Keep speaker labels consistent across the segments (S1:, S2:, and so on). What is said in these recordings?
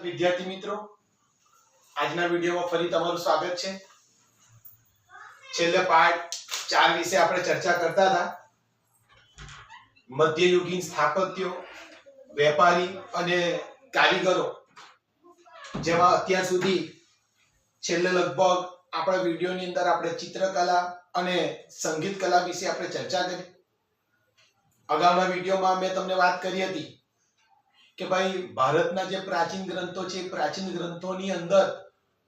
S1: વિદ્યાર્થી મિત્રો, આજના વિડિયોમાં ફરી તમારું સ્વાગત છે। છેલ્લે પાઠ 4 વિશે આપણે ચર્ચા કરતા હતા। મધ્યયુગીન સ્થાપત્યો, વેપારી અને કારીગરો, જેમાં અત્યાર સુધી છેલ્લે લગભગ આપણા વિડિયોની અંદર આપણે ચિત્રકલા અને સંગીત કલા વિશે આપણે ચર્ચા કરી। અગાઉના વિડિયોમાં મેં તમને વાત કરી હતી કે ભાઈ ભારતના જે પ્રાચીન ગ્રંથો છે, પ્રાચીન ગ્રંથોની અંદર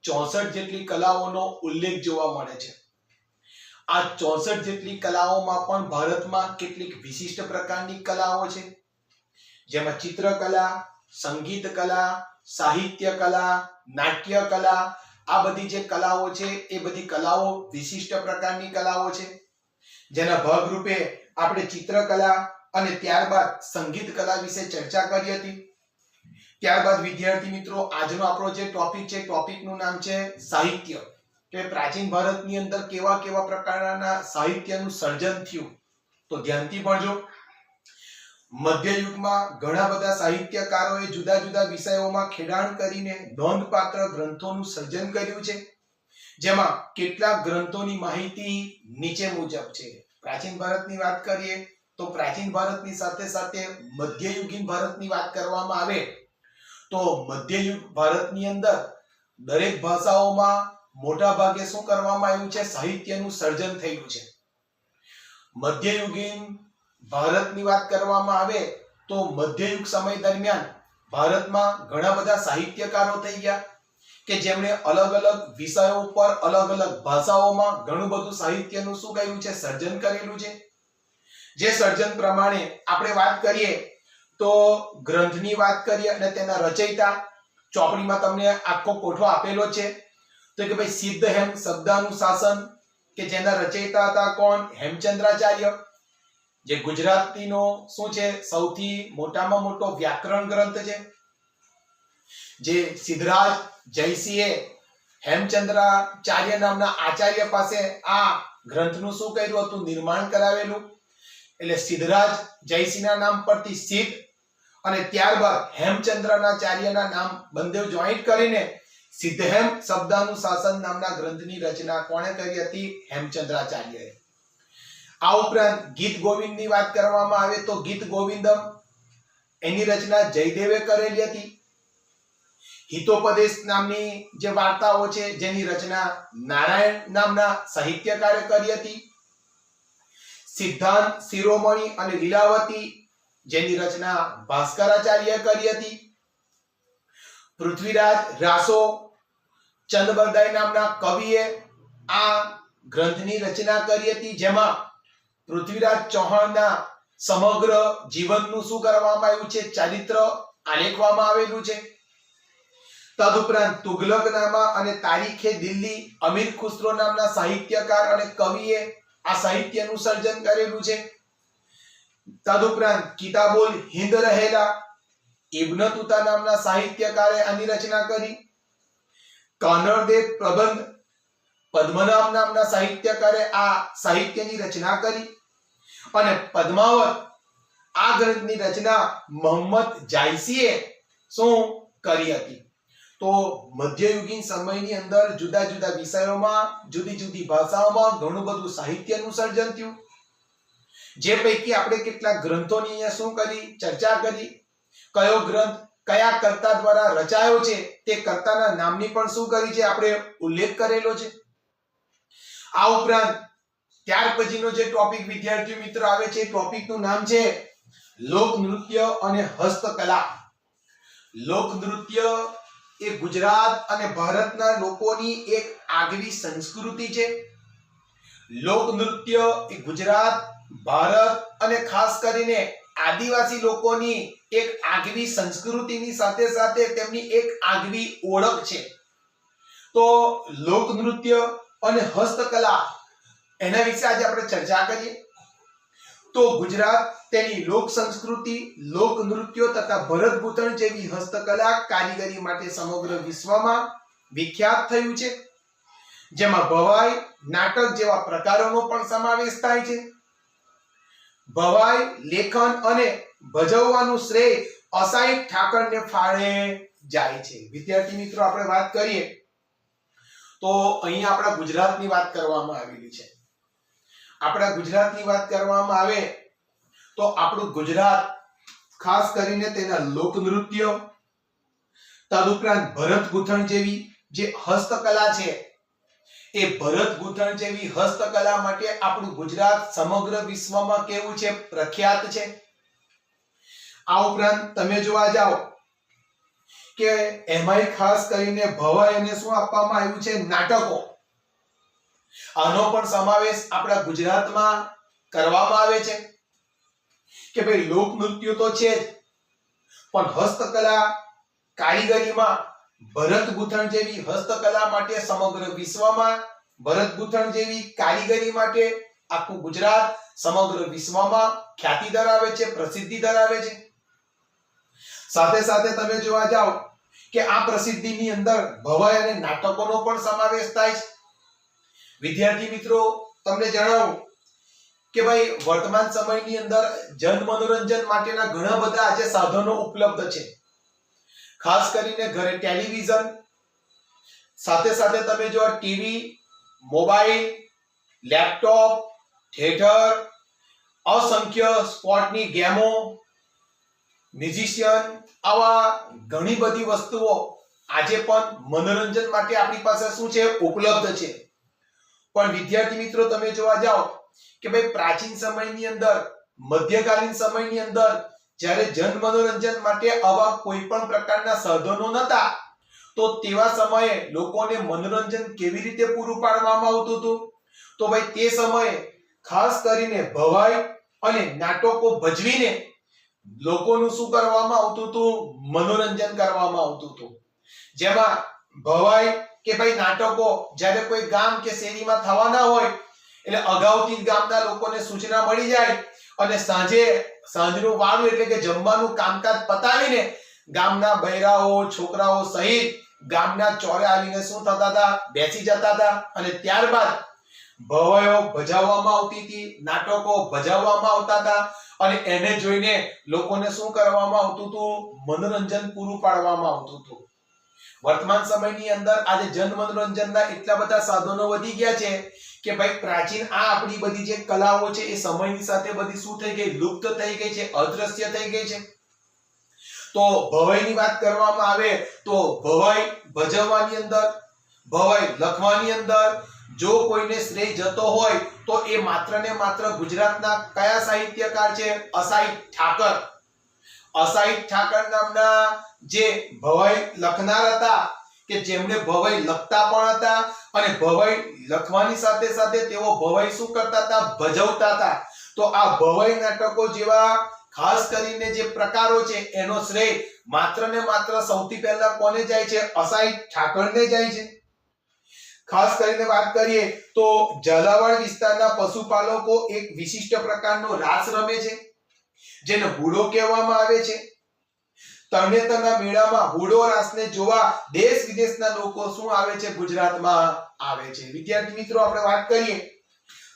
S1: 64 જેટલી કલાઓનો ઉલ્લેખ જોવા મળે છે। આ 64 જેટલી કલાઓમાં પણ ભારતમાં કેટલીક વિશિષ્ટ પ્રકારની કલાઓ છે, જેમાં ચિત્રકલા, સંગીત કલા, સાહિત્ય કલા, નાટ્ય કલા, આ બધી જે કલાઓ છે એ બધી કલાઓ વિશિષ્ટ પ્રકારની કલાઓ છે, જેના ભાગરૂપે આપણે ચિત્રકલા અને ત્યારબાદ સંગીત કલા વિશે ચર્ચા કરી હતી। ત્યારબાદ વિદ્યાર્થી મિત્રો, આજનો આપણો જે ટોપિક છે, ટોપિકનું નામ છે સાહિત્ય, કે પ્રાચીન ભારતની અંદર કેવા કેવા પ્રકારના સાહિત્યનું સર્જન થયું। તો ધ્યાનથી ભણજો। મધ્યયુગમાં ઘણા બધા સાહિત્યકારોએ જુદા જુદા વિષયોમાં ખેડાણ કરીને નોંધપાત્ર ગ્રંથોનું સર્જન કર્યું છે, જેમાં કેટલાક ગ્રંથોની માહિતી નીચે મુજબ છે। પ્રાચીન ભારતની વાત કરીએ તો પ્રાચીન ભારતની સાથે સાથે મધ્યયુગીન ભારતની વાત કરવામાં આવે તો મધ્યયુગ ભારતની અંદર દરેક ભાષાઓમાં મોટા ભાગે શું કરવામાં આવ્યું છે? સાહિત્યનું સર્જન થયું છે। મધ્યયુગીન ભારતની વાત કરવામાં આવે તો મધ્યયુગ સમય દરમિયાન ભારતમાં ઘણા બધા સાહિત્યકારો થઈ ગયા કે જેમણે અલગ અલગ વિષયો પર અલગ અલગ ભાષાઓમાં ઘણું બધું સાહિત્યનું શું કર્યું છે? સર્જન કરેલું છે। જે સર્જન પ્રમાણે આપણે વાત કરીએ તો ગ્રંથની વાત કરીએ અને તેના રચયિતા ચોપડીમાં તમને આખો કોઠો આપેલો છે, તો કે ભાઈ સિદ્ધહેમ શબ્દાનુશાસન, કે જેના રચયિતા હતા કોણ? હેમચંદ્રાચાર્ય, જે ગુજરાતીનો શું છે? સૌથી મોટામાં મોટો વ્યાકરણ ગ્રંથ છે। જે સિદ્ધરાજ જયસિંહે હેમચંદ્રાચાર્ય નામના આચાર્ય પાસે આ ગ્રંથનું શું કર્યું હતું? નિર્માણ કરાવેલું। એટલે સિદ્ધરાજ જયસિંહના નામ પરથી સિદ્ધ અને ત્યારબાદ હેમચંદ્રાચાર્યના નામ બંને જોઈન્ટ કરીને સિદ્ધહેમ શબ્દાનુશાસન નામના ગ્રંથની રચના કોણે કરી હતી? હેમચંદ્રાચાર્યએ। આ ઉપરાંત ગીત ગોવિંદની વાત કરવામાં આવે તો ગીત ગોવિંદમ, એની રચના જયદેવે કરેલી હતી। હિતોપદેશ નામની જે વાર્તાઓ છે જેની રચના નારાયણ નામના સાહિત્યકારે કરી હતી। સિદ્ધાંત શિરોમણી અને લીલાવતી, જેની રચના ભાસ્કરાચાર્યએ કરી હતી। પૃથ્વીરાજ રાસો ચંદબરદાઈ નામના કવિએ આ ગ્રંથની રચના કરી હતી, જેમાં પૃથ્વીરાજ ચૌહાણના સમગ્ર જીવનનું શું કરવામાં આવ્યું છે? ચરિત્ર આલેખવામાં આવેલું છે। તદુપરાંત તુગલકનામા અને તારીખે દિલ્હી, અમીર ખુસરો નામના સાહિત્યકાર અને કવિએ આ સાહિત્યનું સર્જન કરેલું છે। તદુપરાંત કિતાબુલ હિંદ રહેલા ઇબ્ન તુતા નામના સાહિત્યકારે આની રચના કરી। કનરદેવ પ્રબંધ પદ્મનાભ નામના સાહિત્યકારે આ સાહિત્યની રચના કરી અને પદ્માવત, આ ગ્રંથની રચના મોહમ્મદ જાયસીએ શું કરી હતી? તો મધ્યયુગીન સમયની અંદર જુદા જુદા વિષયોમાં જુદી જુદી ભાષાઓમાં ઘણું બધું સાહિત્યનું સર્જન થયું, જે પૈકી આપણે કેટલાક ગ્રંથોની અહીંયા શું કરી? ચર્ચા કરી। કયો ગ્રંથ કયા કર્તા દ્વારા રચાયો છે તે કર્તાના નામની પણ શું કરી છે? આપણે ઉલ્લેખ કરેલો છે। આ ઉપરાંત ત્યાર પછીનો જે ટોપિક વિદ્યાર્થી મિત્રો આવે છે, ટોપિકનું નામ છે લોક નૃત્ય અને હસ્તકલા। લોક નૃત્ય એ ગુજરાત અને ભારતના લોકોની એક આગવી સંસ્કૃતિ છે। લોક નૃત્ય એ ગુજરાત, ભારત અને ખાસ કરીને આદિવાસી લોકોની એક આગવી સંસ્કૃતિની સાથે સાથે તેમની એક આગવી ઓળખ છે। તો લોક નૃત્ય અને હસ્તકલા એના વિશે આજે આપણે ચર્ચા કરીએ। તો ગુજરાત તેની લોક સંસ્કૃતિ, લોક નૃત્યો તથા ભરત ગૂંથણ જેવી હસ્તકલા કારીગરી માટે સમગ્ર વિશ્વમાં વિખ્યાત થયું છે, જેમાં ભવાઈ, નાટક જેવા પ્રકારોનો પણ સમાવેશ થાય છે। ભવાઈ, લેખન અને ભજવવાનું શ્રેય અસાઈઠ ઠાકરને ફાળે જાય છે. વિદ્યાર્થી મિત્રો, આપણે વાત કરીએ તો અહીંયા આપણા ગુજરાતની વાત કરવામાં આવેલી છે. આપણા ગુજરાતની વાત કરવામાં આવે તો આપણું ગુજરાત ખાસ કરીને તેના લોકનૃત્ય, તદુપરાંત ભરત ગૂંથણ જેવી જે હસ્તકલા છે, એ ભરત ગૂંથણ જેવી હસ્તકલા માટે આપણું ગુજરાત સમગ્ર વિશ્વમાં કેવું છે? પ્રખ્યાત છે. આ ઉપરાંત તમે જોવા જાઓ કે એમાંય ખાસ કરીને ભવાઈ અને શું આપવામાં આવ્યું છે? નાટકો. આનો પણ સમાવેશ આપણા ગુજરાતમાં કરવામાં આવે છે કે ભાઈ લોકનૃત્ય તો છે જ, પણ હસ્તકલા, કારીગરીમાં ભરત ગૂંથણ જેવી હસ્તકલા માટે સમગ્ર વિશ્વમાં, ભરત ગૂંથણ જેવી કારીગરી માટે આખું ગુજરાત સમગ્ર વિશ્વમાં ખ્યાતિ ધરાવે છે, પ્રસિદ્ધિ ધરાવે છે. સાથે સાથે તમે જોવા જાઓ કે આ પ્રસિદ્ધિની અંદર ભવાઈ અને નાટકોનો પણ સમાવેશ થાય છે. વિદ્યાર્થી મિત્રો, તમને જણાવું કે ભાઈ વર્તમાન સમયની અંદર જન મનોરંજન માટેના ઘણા બધા આજે સાધનો ઉપલબ્ધ છે. ખાસ કરીને ઘરે ટેલિવિઝન, સાથે સાથે તમે જો ટીવી, મોબાઈલ, લેપટોપ, થિયેટર, અસંખ્ય સ્પોર્ટની ગેમો, મ્યુઝિશિયન, આવા ઘણી બધી વસ્તુઓ આજે પણ મનોરંજન માટે આપણી પાસે શું છે? ઉપલબ્ધ છે. પણ વિદ્યાર્થી મિત્રો, તમે જોવા જાઓ કે ભાઈ પ્રાચીન સમયની અંદર, મધ્યકાલીન સમયની અંદર જ્યારે જન મનોરંજન માટે આવા કોઈ પણ પ્રકારના સાધનો નહોતા, તો તેવા સમયે લોકોને મનોરંજન કેવી રીતે પૂરું પાડવામાં આવતું હતું? તો ભાઈ તે સમયે ખાસ કરીને ભવાઈ અને નાટકો ભજવીને લોકોનું શું કરવામાં આવતું હતું? મનોરંજન કરવામાં આવતું હતું. જેમાં ભવાઈ કે ભાઈ નાટકો જ્યારે કોઈ ગામ કે શેરીમાં થવાના હોય એટલે અગાઉથી જ ગામના લોકોને સૂચના મળી જાય અને સાંજનું વાળું એટલે કે જમવાનું કામકાજ પતાવીને ગામના બૈરાઓ, છોકરાઓ સહિત ગામના ચોરે આવીને શું થતા હતા? બેસી જતા હતા અને ત્યારબાદ ભવાઈઓ ભજાવવામાં આવતી હતી, નાટકો ભજાવવામાં આવતા હતા અને એને જોઈને લોકોને શું કરવામાં આવતું હતું? મનોરંજન પૂરું પાડવામાં આવતું હતું. વર્તમાન સમયની અંદર આજે જન મનોરંજનના એટલા બધા સાધનો વધી ગયા છે કે ભાઈ પ્રાચીન આ આપણી બધી જે કલાઓ છે એ સમયની સાથે બધી શું થઈ ગઈ? લુપ્ત થઈ ગઈ છે, અદ્રશ્ય થઈ ગઈ છે. તો ભવાઈની વાત કરવામાં આવે તો ભવાઈ ભજવવાની અંદર, ભવાઈ લખવાની અંદર જો કોઈને શ્રેય જતો હોય તો એ માત્ર ને માત્ર ગુજરાતના કયા સાહિત્યકાર છે? અસાહિત ઠાકર. અસાહિત ઠાકર નામના જે ભવાઈ લખનાર હતા કે જેમણે ભવાઈ લખતા પણ હતા અને ભવાઈ લખવાની સાથે સાથે તેઓ ભવાઈ શું કરતા હતા? ભજવતા હતા. તો આ ભવાઈ નાટકો જેવા ખાસ કરીને જે પ્રકારો છે એનો શ્રેય માત્ર ને માત્ર સૌથી પહેલા કોને જાય છે? અસાહિત ઠાકરને જાય છે. ખાસ કરીને વાત કરીએ તો ઝાલાવાડ વિસ્તારના પશુપાલકો એક વિશિષ્ટ પ્રકારનો રાસ રમે છે જેને હુડો કહેવામાં આવે છે. તરણેતરના મેળામાં હુડો રાસને જોવા દેશ વિદેશના લોકો શું આવે છે? ગુજરાતમાં આવે છે. વિદ્યાર્થી મિત્રો, આપણે વાત કરીએ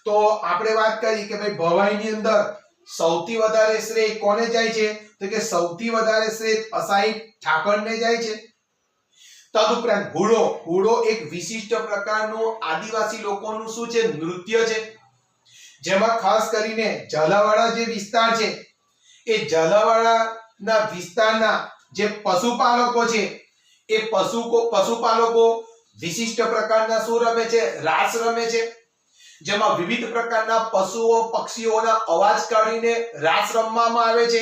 S1: તો આપણે વાત કરી કે ભાઈ ભવાઈની અંદર સૌથી વધારે શ્રેય કોને જાય છે? તો કે સૌથી વધારે શ્રેય અસાહિત ઠાકરને જાય છે. તદુપરાંત હુડો એક વિશિષ્ટ પ્રકારનું આદિવાસી લોકોનું શું છે? નૃત્ય છે. જેમાં ખાસ કરીને ઝાલાવાડા જે વિસ્તાર છે એ ઝાલાવાડાના વિસ્તારના જે પશુપાલકો છે એ પશુપાલકો વિશિષ્ટ પ્રકારના શું રમે છે? રાસ રમે છે. જેમાં વિવિધ પ્રકારના પશુઓ, પક્ષીઓના અવાજ કાઢીને રાસ રમવામાં આવે છે.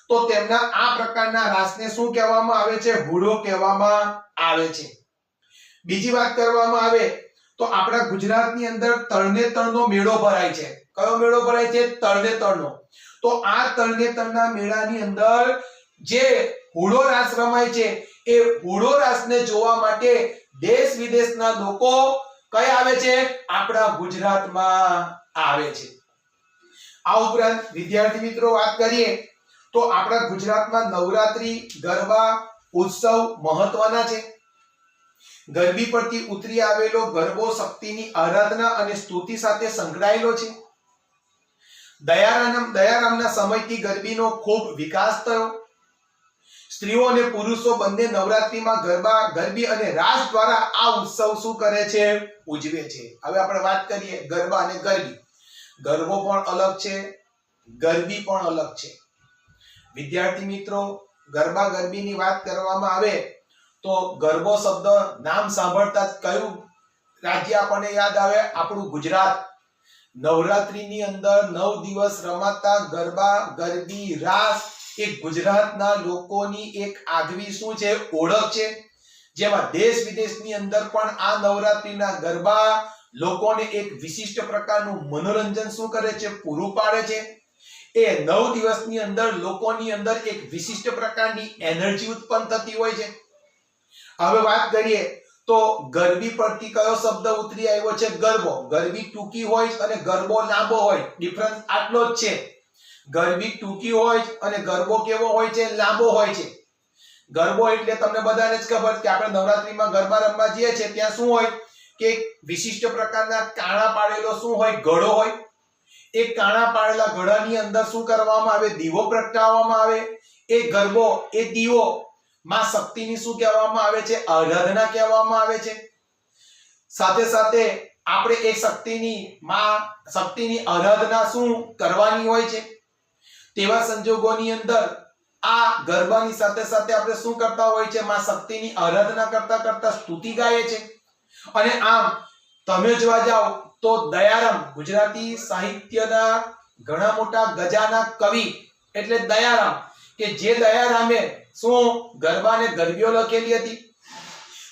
S1: તો તેમના આ પ્રકારના રાસને શું કહેવામાં આવે છે? હુડો કહેવામાં આવે છે. બીજી વાત કરવામાં આવે તો આપણા ગુજરાતની અંદર તરણેતરનો મેળો ભરાય છે. કયો મેળો ભરાય છે? તરણેતરનો. તો આ તરણેતરના મેળાની અંદર જે હુડો રાસ રમાય છે એ હુડો રાસને જોવા માટે દેશ વિદેશના લોકો કઈ આવે છે? આપણા ગુજરાતમાં આવે છે. આ ઉપરાંત વિદ્યાર્થી મિત્રો વાત કરીએ તો આપણા ગુજરાતમાં નવરાત્રી, ગરબા, ઉત્સવ મહત્વના છે. ગરબી પરથી ઉતરી આવેલો ગરબો શક્તિની આરાધના અને સ્તુતિ સાથે સંકળાયેલો છે. દયારામના સમયથી ગરબીનો ખૂબ વિકાસ થયો. સ્ત્રીઓ અને પુરુષો બંને નવરાત્રીમાં ગરબા ગરબી અને રાસ દ્વારા આ ઉત્સવ શું કરે છે? ઉજવે છે. હવે આપણે વાત કરીએ ગરબા અને ગરબી. ગરબો પણ અલગ છે, ગરબી પણ અલગ છે. વિદ્યાર્થી મિત્રો, ગરબા ગરબીની વાત કરવામાં આવે તો ગરબો શબ્દ નામ સાંભળતા જ કયું રાજ્ય આપણને યાદ આવે? આપણું ગુજરાત. નવરાત્રીની અંદર 9 દિવસ રમાતા ગરબા ગરબી રાસ એ ગુજરાતના લોકોની એક આગવી શું છે? ઓળખ છે. જેમાં દેશ વિદેશની અંદર પણ આ નવરાત્રીના ગરબા લોકોને એક વિશિષ્ટ પ્રકારનું મનોરંજન શું કરે છે? પૂરું પાડે છે. એ 9 દિવસની અંદર લોકોની અંદર એક વિશિષ્ટ પ્રકારની એનર્જી ઉત્પન્ન થતી હોય છે. હવે વાત કરીએ તો ગરબી પરથી કયો શબ્દ ઉતરી આવ્યો છે? ગરબો. ગરબી ટૂંકી હોય અને ગરબો લાંબો હોય. ડિફરન્સ આટલો જ છે. ગરબી ટૂંકી હોય અને ગરબો કેવો હોય છે? લાંબો હોય છે. ગરબો એટલે તમને બધાને જ ખબર કે આપણે નવરાત્રીમાં ગરબા રમવા જઈએ છીએ ત્યાં શું હોય કે વિશિષ્ટ પ્રકારના કાણા પાડેલો શું હોય? ઘડો હોય. એ કાણા પાડેલા ઘડાની અંદર શું કરવામાં આવે? દીવો પ્રગટાવવામાં આવે. એ ગરબો, એ દીવો માં શક્તિની શું કહેવામાં આવે છે? આરાધના કહેવામાં આવે છે. સાથે સાથે આપણે એ શક્તિની આરાધના શું કરવાની હોય છે? તેવા સંજોગોની અંદર આ ગરબાની સાથે સાથે આપણે શું કરતા હોય છે? માં શક્તિની આરાધના કરતા કરતા સ્તુતિ ગાઈએ છે. અને આમ તમે જોવા જાઓ તો દયારામ ગુજરાતી સાહિત્યના ઘણા મોટા ગજાના કવિ એટલે દયારામ, કે જે દયારામે શું ગરબા અને ગરબીઓ લખેલી હતી.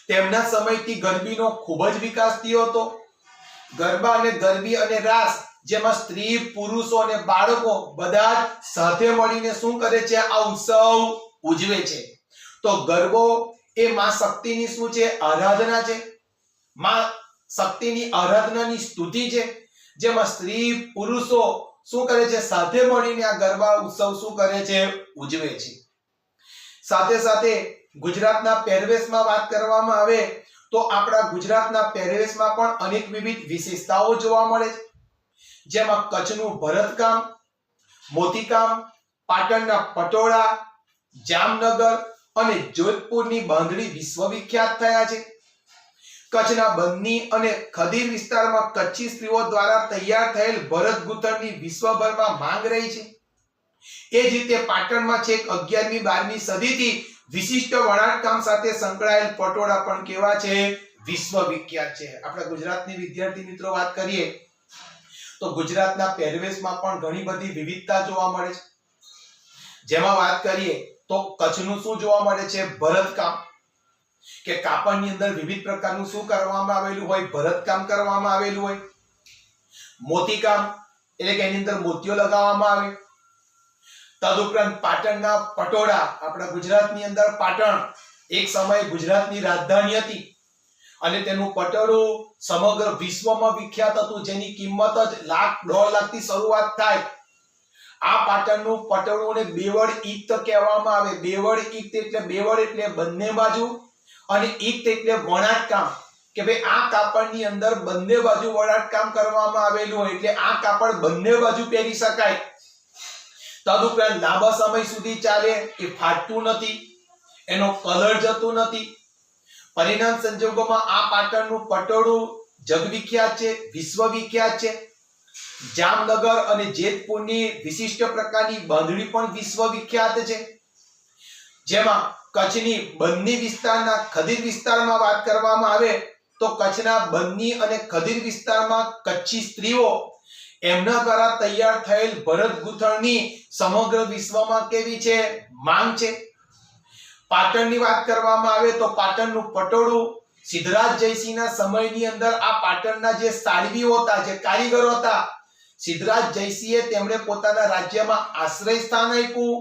S1: તેમના સમયથી ગરબીનો ખૂબ જ વિકાસ થયો હતો. ગરબા અને ગરબી અને રાસ જેમાં સ્ત્રી, પુરુષો અને બાળકો બધા જ સાથે મળીને શું કરે છે? આ ઉત્સવ ઉજવે છે. તો ગરબો એ માં શક્તિની શું છે? આરાધના છે. માં શક્તિની આરાધનાની સ્તુતિ છે. જેમાં સ્ત્રી, પુરુષો શું કરે છે? સાથે મળીને આ ગરબા ઉત્સવ શું કરે છે? ઉજવે છે. સાથે સાથે ગુજરાતના પહેરવેશમાં વાત કરવામાં આવે તો આપણા ગુજરાતના પહેરવેશમાં પણ અનેક વિવિધ વિશેષતાઓ જોવા મળે છે. જેમાં કચ્છનું ભરતકામ, મોતીકામ, પાટણના પટોળા, જામનગર અને જોધપુરની બાંધણી વિશ્વવિખ્યાત થયા છે. કચ્છના બન્ની અને ખદીર વિસ્તારમાં કચ્છી સ્ત્રીઓ દ્વારા તૈયાર થયેલ ભરત ગૂંથણની વિશ્વભરમાં માંગ રહી છે. એ જ રીતે પાટણમાં છેક 11મી 12મી સદીથી વિશિષ્ટ વણાટકામ સાથે સંકળાયેલ પટોળા પણ કેવા છે? વિશ્વવિખ્યાત છે. આપણા ગુજરાતની વિદ્યાર્થી મિત્રો વાત કરીએ તો ગુજરાતના પહેરવેશમાં પણ ઘણી બધી વિવિધતા જોવા મળે છે. જેમાં વાત કરીએ તો કચ્છનું શું જોવા મળે છે? ભરતકામ, કે કાપડની અંદર વિવિધ પ્રકારનું શું કરવામાં આવેલું હોય? ભરતકામ કરવામાં આવેલું હોય. મોતીકામ એટલે કે એની અંદર મોતીઓ લગાવવામાં આવે. તદુપરાંત પાટણના પટોળા, આપણા ગુજરાતની અંદર પાટણ એક સમયે ગુજરાતની રાજધાની હતી અને તેનું પટોળું સમગ્ર વિશ્વમાં વિખ્યાત હતું, જેની કિંમત જ લાખ, 1.5 લાખથી શરૂઆત થાય. આ પાટણનું પટોળુંને બેવડ ઈક્ત કહેવામાં આવે. બેવડ ઈક્ત એટલે બેવડ એટલે બંને બાજુ અને ઈક્ત એટલે વણાટકામ, કે ભાઈ આ કાપડની અંદર બંને બાજુ વણાટકામ કરવામાં આવેલું હોય એટલે આ કાપડ બંને બાજુ પહેરી શકાય. તદુપરાંત લાંબા સમય સુધી ચાલે, એ ફાટતું નથી, એનો કલર જતો નથી. પરિણામ સંજોગોમાં આ પાટણનું પટોળું જગવિખ્યાત છે, વિશ્વવિખ્યાત છે. જામનગર અને જેતપુરની વિશિષ્ટ પ્રકારની બાંધણી પણ વિશ્વવિખ્યાત છે. જેમાં કચ્છની બન્ની વિસ્તારના ખદીર વિસ્તારમાં વાત કરવામાં આવે તો કચ્છના બન્ની અને ખદીર વિસ્તારમાં કચ્છી સ્ત્રીઓ એમના દ્વારા તૈયાર થયેલ ભરત ગૂંથણની સમગ્ર વિશ્વમાં કેવી છે? માંગ છે. પાટણની વાત કરવામાં આવે તો પાટણનું પટોળું સિદ્ધરાજ જયસિંહના સમયની અંદર આ પાટણના જે સાળવીઓ હતા, જે કારીગરો હતા, સિદ્ધરાજ જયસિંહે તેમણે પોતાના રાજ્યમાં આશ્રય સ્થાન આપ્યું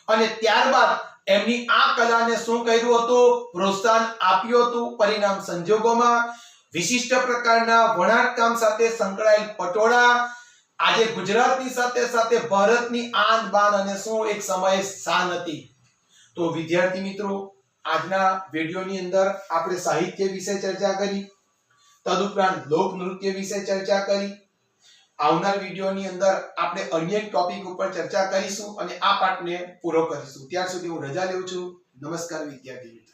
S1: અને ત્યારબાદ એમની આ કલાને શું કર્યું હતું? પ્રોત્સાહન આપ્યું હતું. પરિણામ સંજોગોમાં વિશિષ્ટ પ્રકારના વણાટકામ સાથે સંકળાયેલ પટોળા આજે ગુજરાતની સાથે સાથે ભારતની આન બાન અને શું એક સમયે શાન હતી. તો વિદ્યાર્થી મિત્રો, આજના વિડિયોની અંદર આપણે સાહિત્ય વિશે ચર્ચા કરી, તદુપરાંત લોક નૃત્ય વિશે ચર્ચા કરી. આવનાર વિડિયોની અંદર આપણે અન્ય એક ટોપિક ઉપર ચર્ચા કરીશું અને આ પાઠને પૂરો કરીશું. ત્યાર સુધી હું રજા લઉં છું. નમસ્કાર વિદ્યાર્થી મિત્રો.